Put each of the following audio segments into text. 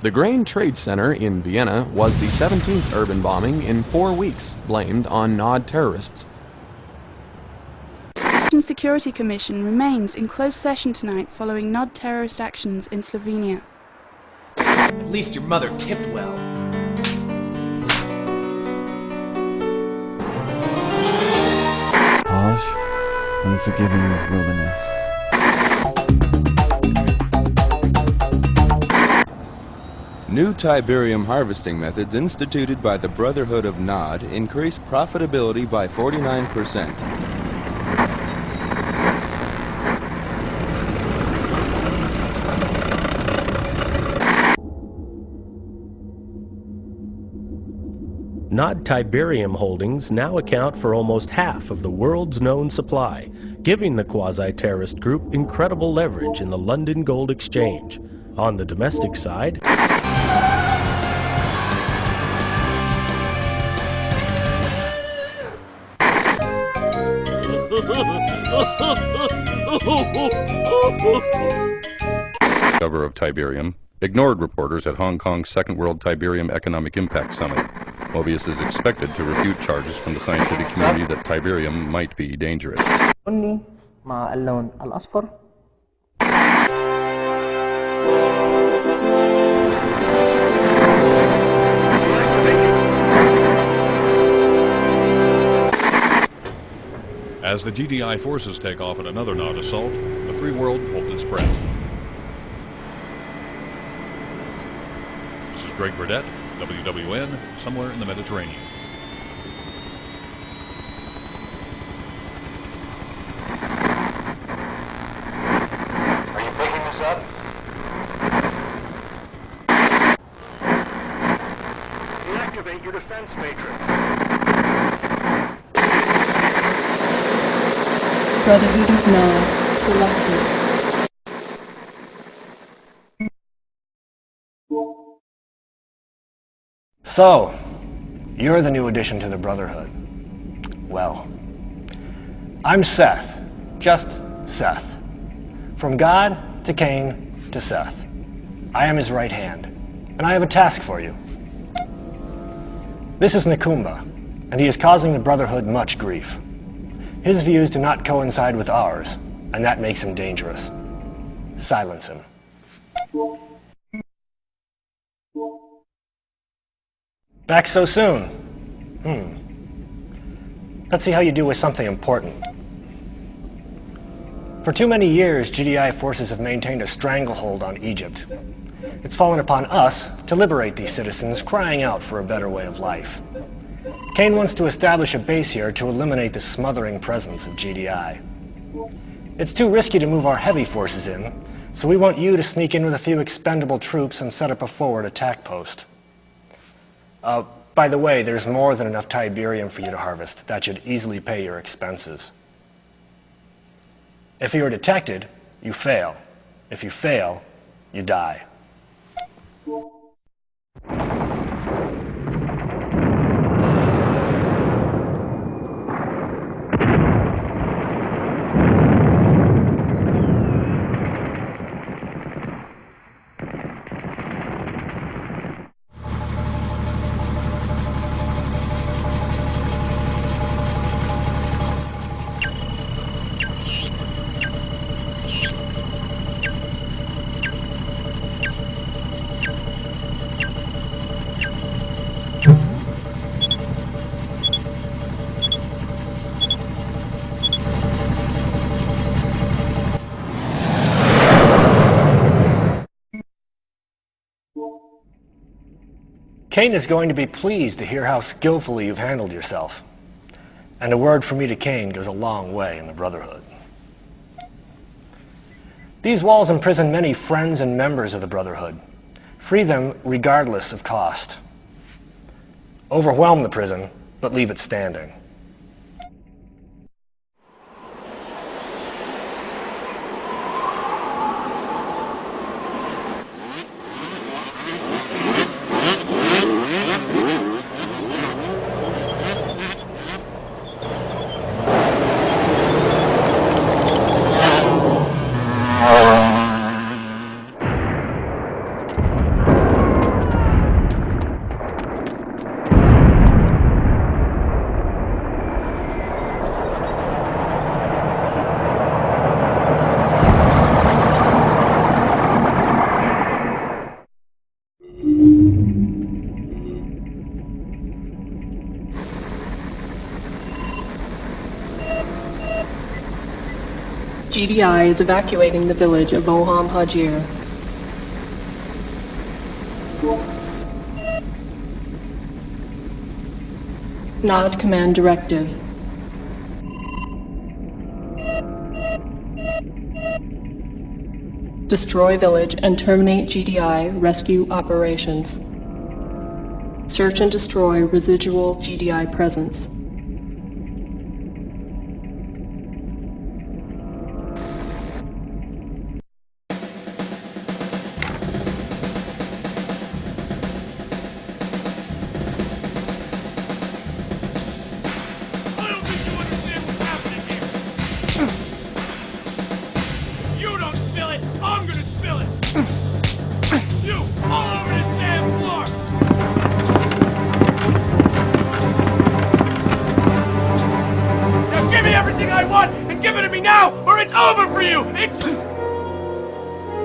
The Grain Trade Center in Vienna was the 17th urban bombing in 4 weeks, blamed on Nod terrorists. The Security Commission remains in closed session tonight following Nod terrorist actions in Slovenia. At least your mother tipped well. Harsh, unforgiving wilderness. New tiberuim harvesting methods instituted by the Brotherhood of Nod increase profitability by 49%. Nod tiberuim holdings now account for almost half of the world's known supply, giving the quasi-terrorist group incredible leverage in the London Gold Exchange. On the domestic side, Cover of Tiberium ignored reporters at Hong Kong's Second World Tiberium Economic Impact Summit. Mobius is expected to refute charges from the scientific community that Tiberium might be dangerous. مع اللون الأصفر. As the GDI forces take off at another Nod assault, the free world holds its breath. This is Greg Burdett, WWN, somewhere in the Mediterranean. Are you picking this up? Deactivate your defense matrix. Brotherhood of Nod selected. So, you're the new addition to the Brotherhood. Well, I'm Seth, just Seth. From God to Cain to Seth. I am his right hand, and I have a task for you. This is Nakumba, and he is causing the Brotherhood much grief. His views do not coincide with ours, and that makes him dangerous. Silence him. Back so soon? Let's see how you do with something important. For too many years, GDI forces have maintained a stranglehold on Egypt. It's fallen upon us to liberate these citizens crying out for a better way of life. Cain wants to establish a base here to eliminate the smothering presence of GDI. It's too risky to move our heavy forces in, so we want you to sneak in with a few expendable troops and set up a forward attack post. By the way, there's more than enough Tiberium for you to harvest. That should easily pay your expenses. If you are detected, you fail. If you fail, you die. Cain is going to be pleased to hear how skillfully you've handled yourself. And a word from me to Cain goes a long way in the Brotherhood. These walls imprison many friends and members of the Brotherhood. Free them regardless of cost. Overwhelm the prison, but leave it standing. GDI is evacuating the village of Oham Hajir. Nod Command Directive. Destroy village and terminate GDI rescue operations. Search and destroy residual GDI presence.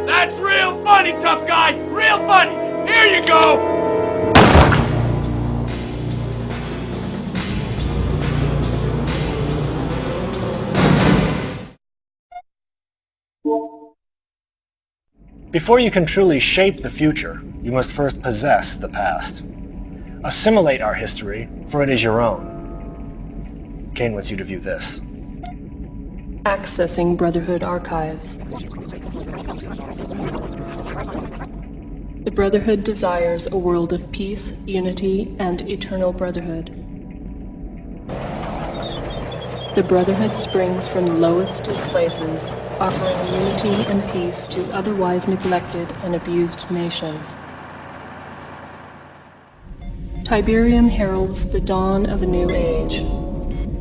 That's real funny, tough guy! Real funny! Here you go! Before you can truly shape the future, you must first possess the past. Assimilate our history, for it is your own. Kane wants you to view this. Accessing Brotherhood archives. The Brotherhood desires a world of peace, unity, and eternal brotherhood. The Brotherhood springs from the lowest of places, offering unity and peace to otherwise neglected and abused nations. Tiberium heralds the dawn of a new age.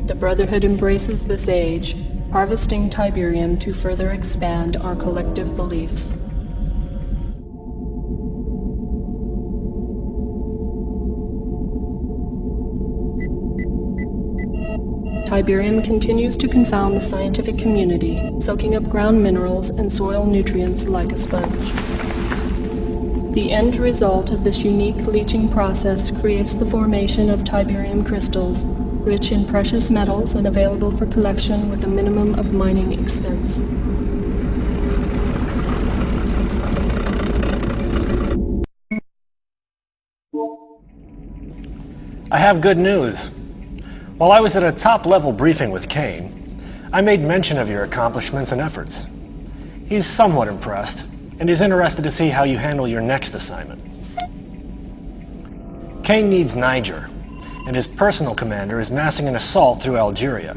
The Brotherhood embraces this age, harvesting Tiberium to further expand our collective beliefs. Tiberium continues to confound the scientific community, soaking up ground minerals and soil nutrients like a sponge. The end result of this unique leaching process creates the formation of Tiberium crystals, rich in precious metals and available for collection with a minimum of mining expense. I have good news. While I was at a top-level briefing with Kane, I made mention of your accomplishments and efforts. He's somewhat impressed, and is interested to see how you handle your next assignment. Kane needs Niger, and his personal commander is massing an assault through Algeria.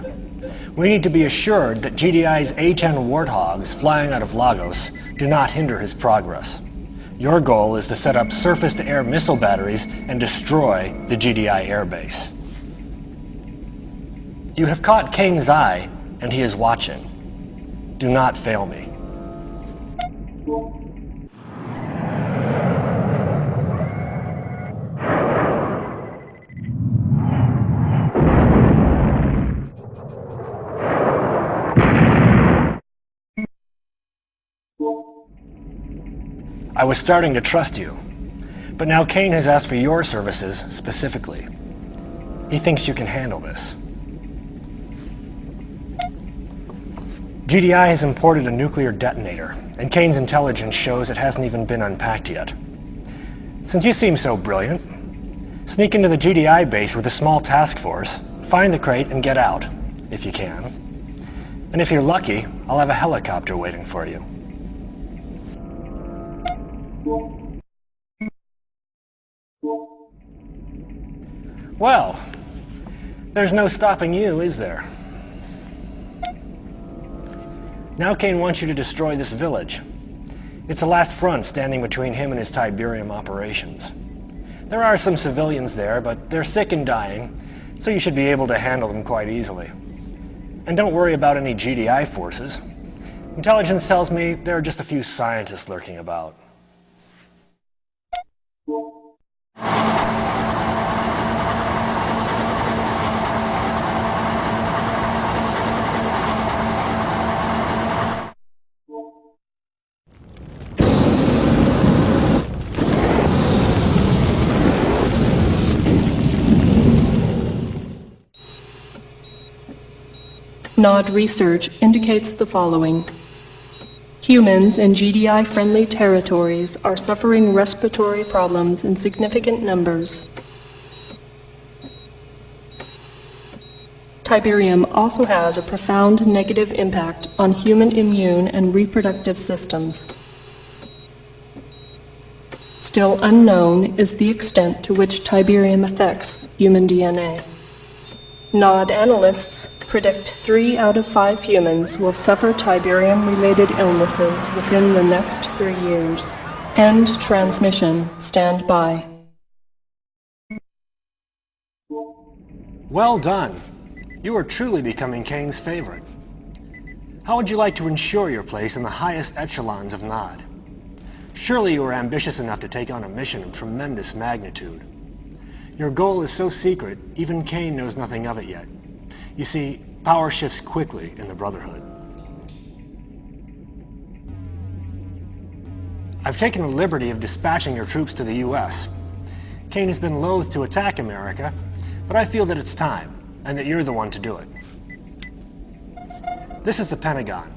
We need to be assured that GDI's A-10 Warthogs flying out of Lagos do not hinder his progress. Your goal is to set up surface-to-air missile batteries and destroy the GDI airbase. You have caught Kane's eye, and he is watching. Do not fail me. I was starting to trust you, but now Kane has asked for your services specifically. He thinks you can handle this. GDI has imported a nuclear detonator, and Kane's intelligence shows it hasn't even been unpacked yet. Since you seem so brilliant, sneak into the GDI base with a small task force, find the crate, and get out, if you can. And if you're lucky, I'll have a helicopter waiting for you. Well, there's no stopping you, is there? Now Kane wants you to destroy this village. It's the last front standing between him and his Tiberium operations. There are some civilians there, but they're sick and dying, so you should be able to handle them quite easily. And don't worry about any GDI forces. Intelligence tells me there are just a few scientists lurking about. Nod research indicates the following. Humans in GDI-friendly territories are suffering respiratory problems in significant numbers. Tiberium also has a profound negative impact on human immune and reproductive systems. Still unknown is the extent to which Tiberium affects human DNA. Nod analysts predict 3 out of 5 humans will suffer Tiberium-related illnesses within the next 3 years. End transmission. Stand by. Well done. You are truly becoming Kane's favorite. How would you like to ensure your place in the highest echelons of Nod? Surely you are ambitious enough to take on a mission of tremendous magnitude. Your goal is so secret, even Kane knows nothing of it yet. You see, power shifts quickly in the Brotherhood. I've taken the liberty of dispatching your troops to the U.S. Kane has been loath to attack America, but I feel that it's time, and that you're the one to do it. This is the Pentagon.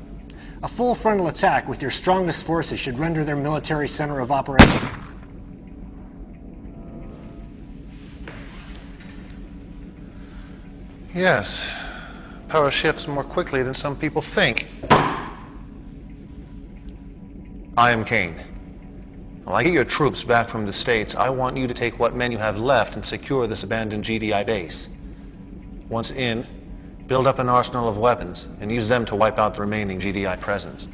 A full frontal attack with your strongest forces should render their military center of operation. Yes. Power shifts more quickly than some people think. I am Kane. When I get your troops back from the States, I want you to take what men you have left and secure this abandoned GDI base. Once in, build up an arsenal of weapons and use them to wipe out the remaining GDI presence.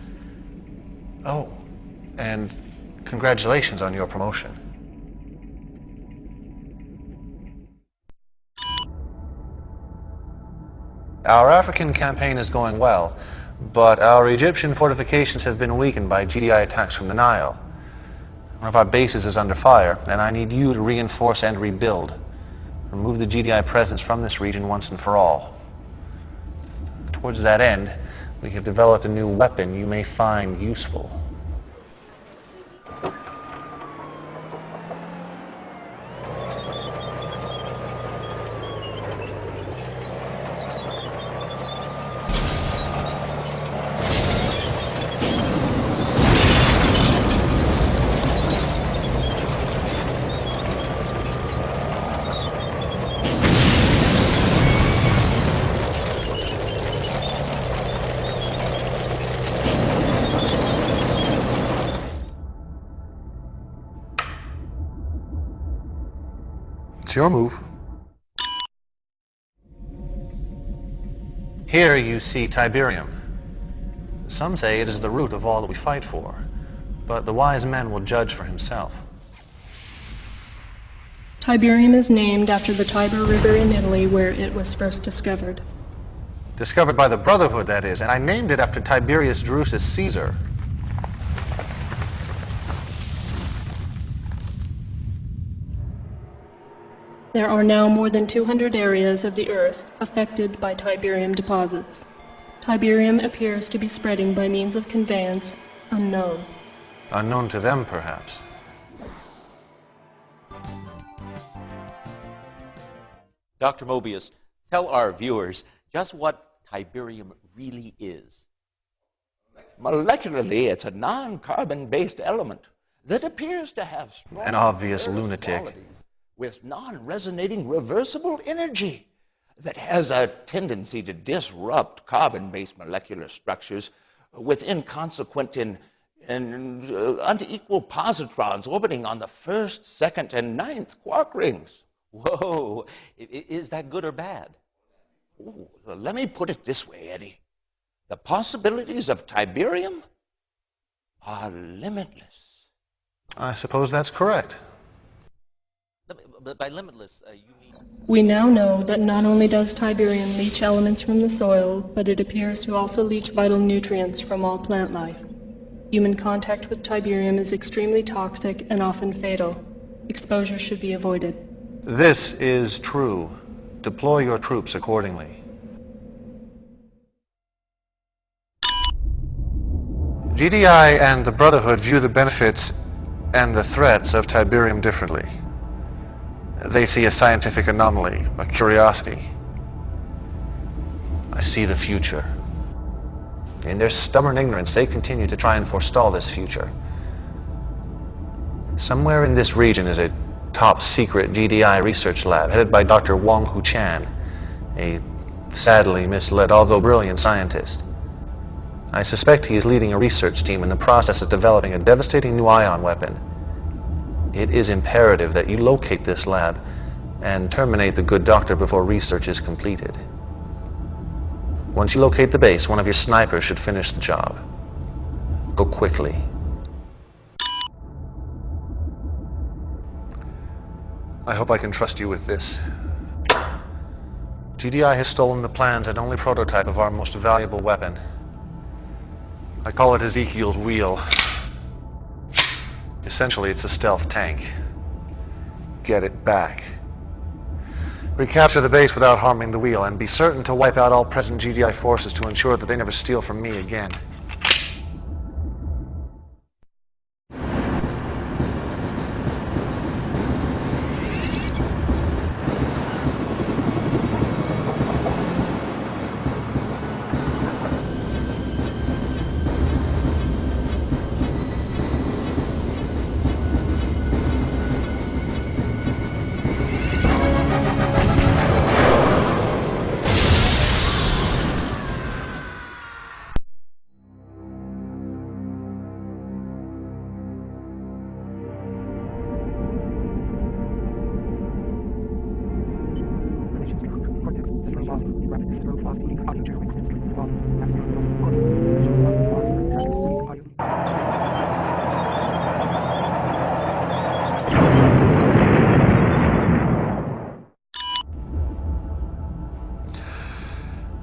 Oh, and congratulations on your promotion. Our African campaign is going well, but our Egyptian fortifications have been weakened by GDI attacks from the Nile. One of our bases is under fire, and I need you to reinforce and rebuild. Remove the GDI presence from this region once and for all. Towards that end, we have developed a new weapon you may find useful. It's your move. Here you see Tiberium. Some say it is the root of all that we fight for, but the wise man will judge for himself. Tiberium is named after the Tiber River in Italy where it was first discovered. Discovered by the Brotherhood, that is, and I named it after Tiberius Drusus Caesar. There are now more than 200 areas of the Earth affected by Tiberium deposits. Tiberium appears to be spreading by means of conveyance unknown. Unknown to them, perhaps. Dr. Mobius, tell our viewers just what Tiberium really is. Molecularly, it's a non-carbon-based element that appears to have strong An obvious lunatic. with non-resonating reversible energy that has a tendency to disrupt carbon-based molecular structures with inconsequent and unequal positrons orbiting on the first, second, and ninth quark rings. Whoa, is that good or bad? Ooh, let me put it this way, Eddie. The possibilities of Tiberium are limitless. I suppose that's correct. But by limitless, you mean... We now know that not only does Tiberium leach elements from the soil, but it appears to also leach vital nutrients from all plant life. Human contact with Tiberium is extremely toxic and often fatal. Exposure should be avoided. This is true. Deploy your troops accordingly. GDI and the Brotherhood view the benefits and the threats of Tiberium differently. They see a scientific anomaly, a curiosity. I see the future. In their stubborn ignorance, they continue to try and forestall this future. Somewhere in this region is a top-secret GDI research lab headed by Dr. Wong Hu Chan, a sadly misled, although brilliant scientist. I suspect he is leading a research team in the process of developing a devastating new ion weapon. It is imperative that you locate this lab and terminate the good doctor before research is completed. Once you locate the base, one of your snipers should finish the job. Go quickly. I hope I can trust you with this. GDI has stolen the plans and only prototype of our most valuable weapon. I call it Ezekiel's Wheel. Essentially, it's a stealth tank. Get it back. Recapture the base without harming the wheel, and be certain to wipe out all present GDI forces to ensure that they never steal from me again.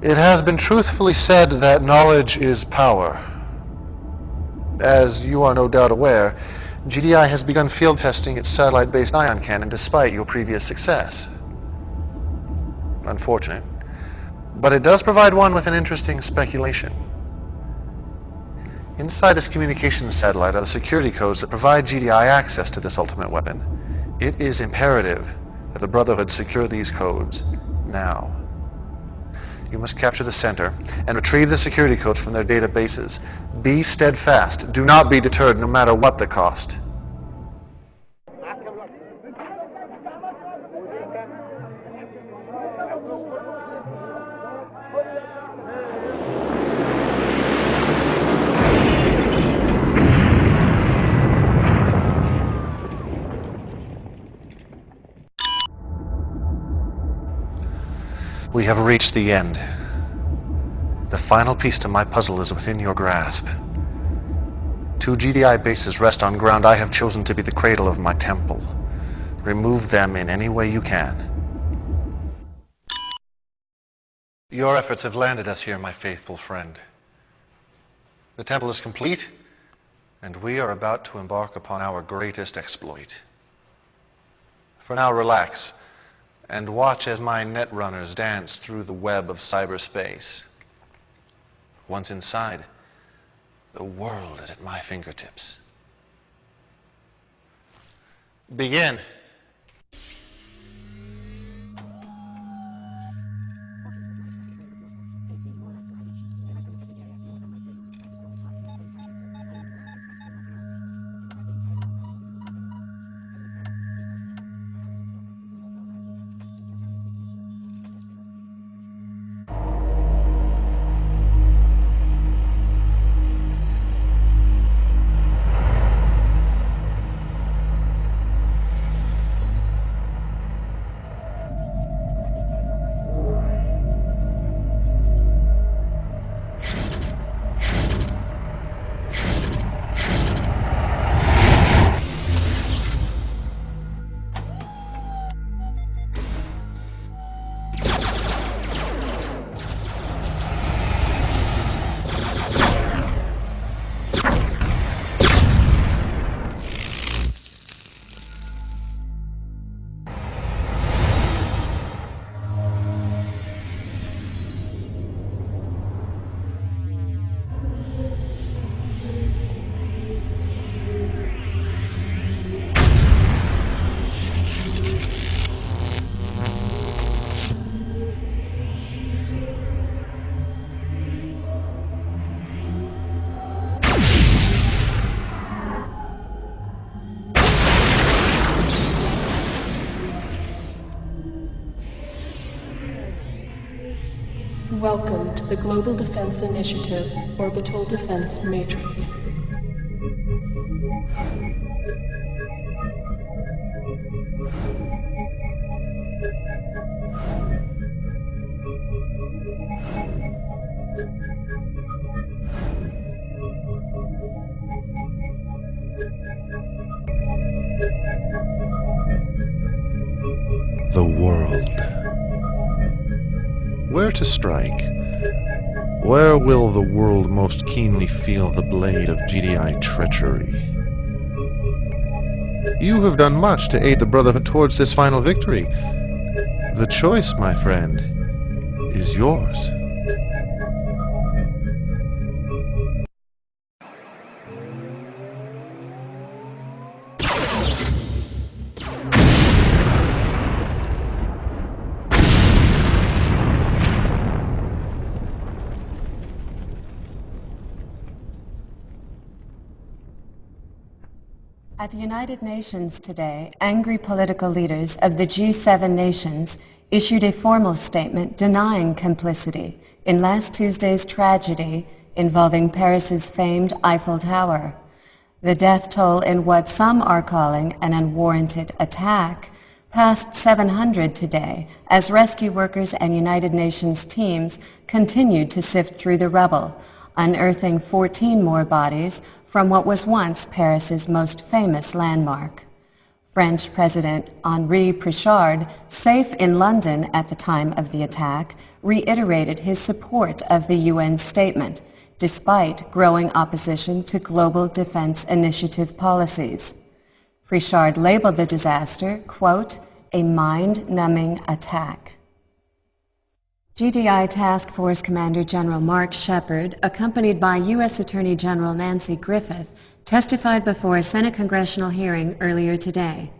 It has been truthfully said that knowledge is power. As you are no doubt aware, GDI has begun field testing its satellite-based ion cannon despite your previous success. Unfortunate. But it does provide one with an interesting speculation. Inside this communications satellite are the security codes that provide GDI access to this ultimate weapon. It is imperative that the Brotherhood secure these codes now. You must capture the center and retrieve the security codes from their databases. Be steadfast. Do not be deterred, no matter what the cost. We have reached the end. The final piece to my puzzle is within your grasp. 2 GDI bases rest on ground I have chosen to be the cradle of my temple. Remove them in any way you can. Your efforts have landed us here, my faithful friend. The temple is complete, and we are about to embark upon our greatest exploit. For now, relax, and watch as my netrunners dance through the web of cyberspace. Once inside, the world is at my fingertips. Begin. Welcome to the Global Defense Initiative Orbital Defense Matrix. The world. Where to strike? Where will the world most keenly feel the blade of GDI treachery? You have done much to aid the Brotherhood towards this final victory. The choice, my friend, is yours. At the United Nations today, angry political leaders of the G7 nations issued a formal statement denying complicity in last Tuesday's tragedy involving Paris's famed Eiffel Tower. The death toll in what some are calling an unwarranted attack passed 700 today as rescue workers and United Nations teams continued to sift through the rubble, unearthing 14 more bodies from what was once Paris's most famous landmark. French President Henri Prichard, safe in London at the time of the attack, reiterated his support of the UN statement, despite growing opposition to global defense initiative policies. Prichard labeled the disaster, quote, a mind-numbing attack. GDI Task Force Commander General Mark Shepard, accompanied by U.S. Attorney General Nancy Griffith, testified before a Senate congressional hearing earlier today.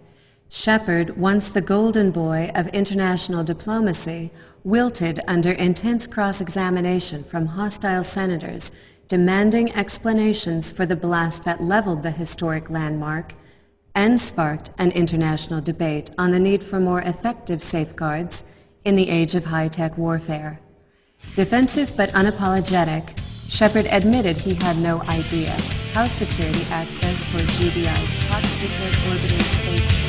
Shepard, once the golden boy of international diplomacy, wilted under intense cross-examination from hostile senators, demanding explanations for the blast that leveled the historic landmark and sparked an international debate on the need for more effective safeguards in the age of high-tech warfare. Defensive but unapologetic, Shepard admitted he had no idea how security access for GDI's top-secret orbital space